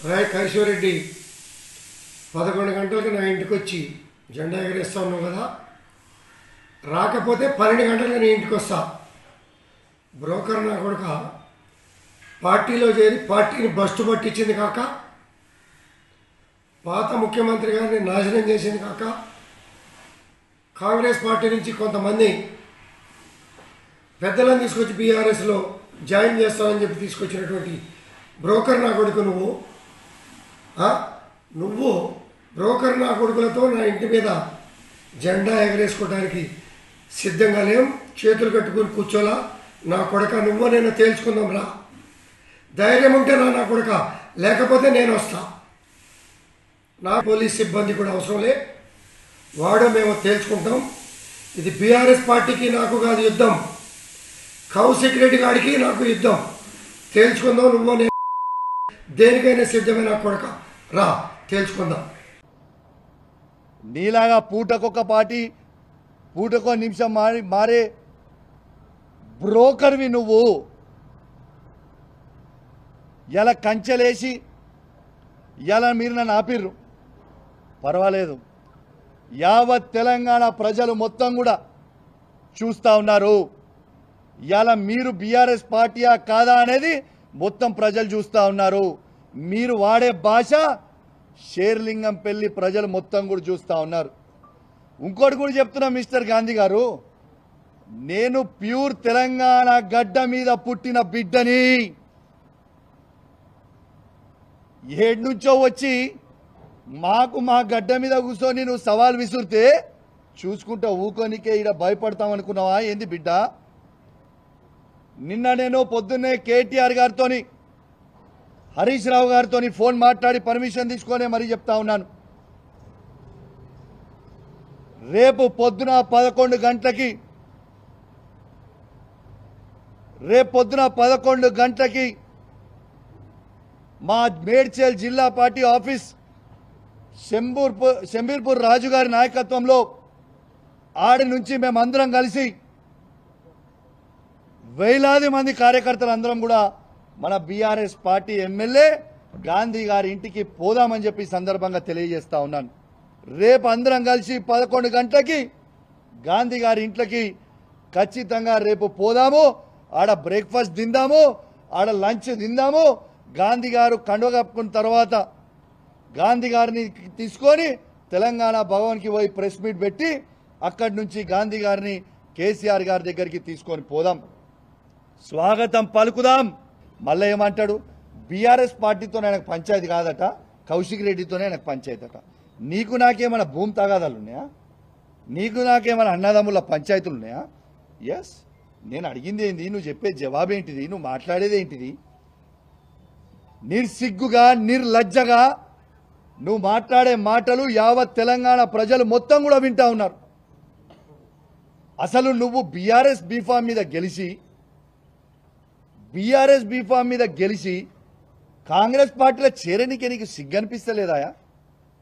రాయ్ కైశ్వరెడ్డి 11 గంటలకు నా ఇంటికి వచ్చి జెండా ఎగరేస్తా ఉన్నావు కదా, రాకపోతే 12 గంటలకు నీ ఇంటికి వస్తా. బ్రోకర్ నా కొడుక పార్టీలో చేరి పార్టీని బస్టు పట్టించింది కాక, పాత ముఖ్యమంత్రి గారిని నాశనం చేసింది కాక, కాంగ్రెస్ పార్టీ నుంచి కొంతమంది పెద్దలను తీసుకొచ్చి బీఆర్ఎస్లో జాయిన్ చేస్తామని చెప్పి తీసుకొచ్చినటువంటి బ్రోకర్ నా కొడుకు నువ్వు బ్రోకర్ నా కొడుకులతో నా ఇంటి మీద జెండా ఎగరేసుకోవడానికి సిద్ధంగా లేం. చేతులు కట్టుకుని కూర్చోలా. నా కొడుక నువ్వు నేను తేల్చుకుందాం రా. ధైర్యం ఉంటే నా కొడుక, లేకపోతే నేను వస్తా. నా పోలీస్ సిబ్బంది కూడా అవసరం లే, వాడో మేము తేల్చుకుంటాం. ఇది బీఆర్ఎస్ పార్టీకి నాకు కాదు యుద్ధం, కౌశిక్ రెడ్డి గారికి నాకు యుద్ధం. తేల్చుకుందాం. నువ్వు నేను దేనికైనా సిద్ధమైన కొడుక, రా తేల్చుకుందాం. నీలాగా పూటకొక పార్టీ పూటకో నిమిషం మారే బ్రోకర్వి నువ్వు. ఎలా కంచెలేసి ఎలా మీరు నన్ను ఆపిర్రు, పర్వాలేదు. యావత్ తెలంగాణ ప్రజలు మొత్తం కూడా చూస్తూ ఉన్నారు. ఇలా మీరు బీఆర్ఎస్ పార్టీయా కాదా అనేది మొత్తం ప్రజలు చూస్తూ ఉన్నారు. మీరు వాడే భాష షేర్లింగంపల్లి ప్రజలు మొత్తం కూడా చూస్తూ ఉన్నారు. ఇంకోటి కూడా చెప్తున్నా మిస్టర్ గాంధీ గారు, నేను ప్యూర్ తెలంగాణ గడ్డ మీద పుట్టిన బిడ్డని. ఏడు నుంచో వచ్చి మా గడ్డ మీద కూర్చొని నువ్వు సవాల్ విసురితే చూసుకుంటా ఊకోనికే ఇక్కడ భయపడతామనుకున్నావా ఏంది బిడ్డ? నిన్న నేను పొద్దున్నే కేటీఆర్ గారితో హరీష్ రావు గారితో ఫోన్ మాట్లాడి పర్మిషన్ తీసుకొని మరీ చెప్తా ఉన్నాను. రేపు పొద్దున 11 గంటలకి మా మేడ్చల్ జిల్లా పార్టీ ఆఫీస్ శంబీర్పూర్ రాజు గారి నాయకత్వంలో ఆడి నుంచి మేమందరం కలిసి వేలాది మంది కార్యకర్తలు అందరం కూడా మన బీఆర్ఎస్ పార్టీ ఎమ్మెల్యే గాంధీ గారి ఇంటికి పోదామని చెప్పి సందర్భంగా తెలియజేస్తా ఉన్నాను. రేపు అందరం కలిసి 11 గంటలకి గాంధీ గారి ఇంట్లోకి ఖచ్చితంగా రేపు పోదాము. ఆడ బ్రేక్ఫాస్ట్ తిందాము, ఆడ లంచ్ తిందాము. గాంధీ గారు కండువ కప్పుకున్న తర్వాత గాంధీ గారిని తీసుకొని తెలంగాణ భవన్కి పోయి ప్రెస్ మీట్ పెట్టి అక్కడి నుంచి గాంధీ గారిని కేసీఆర్ గారి దగ్గరికి తీసుకొని పోదాం, స్వాగతం పలుకుదాం. మళ్ళీ ఏమంటాడు, బీఆర్ఎస్ పార్టీతోనే ఆయనకు పంచాయతీ కాదట, కౌశిక్ రెడ్డితోనే ఆయనకు పంచాయతీ అట. నీకు నాకేమైనా భూమి తగాదాలు ఉన్నాయా? నీకు నాకేమైనా అన్నదమ్ముల పంచాయతీలు ఉన్నాయా? ఎస్, నేను అడిగింది ఏంది, నువ్వు చెప్పే జవాబేంటిది, నువ్వు మాట్లాడేది ఏంటిది? నిర్సిగ్గుగా నిర్లజ్జగా నువ్వు మాట్లాడే మాటలు యావత్ తెలంగాణ ప్రజలు మొత్తం కూడా వింటా ఉన్నారు. అసలు నువ్వు బీఆర్ఎస్ బీఫామ్ మీద గెలిచి కాంగ్రెస్ పార్టీలో చేరనీకే నీకు సిగ్గనిపిస్తలేదాయా?